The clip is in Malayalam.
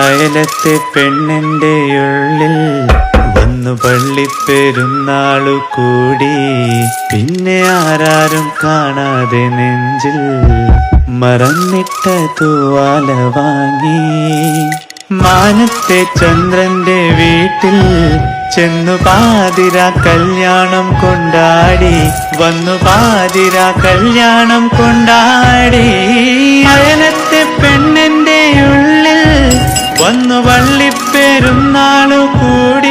അയലത്തെ പെണ്ണിൻ്റെ ഉള്ളിൽ വന്നു പള്ളിപ്പെരുന്നാളു കൂടി. പിന്നെ ആരാരും കാണാതെ നെഞ്ചിൽ മറന്നിട്ട തൂവാല വാങ്ങി. മാനത്തെ ചന്ദ്രന്റെ വീട്ടിൽ ചെന്നു പാതിര കല്യാണം കൊണ്ടാടി. വന്നു പാതിര കല്യാണം കൊണ്ടാടി. അയലത്തെ പെണ്ണിന്റെ ഉള്ളിൽ വന്നു പള്ളിപ്പെരുന്നാളു കൂടി.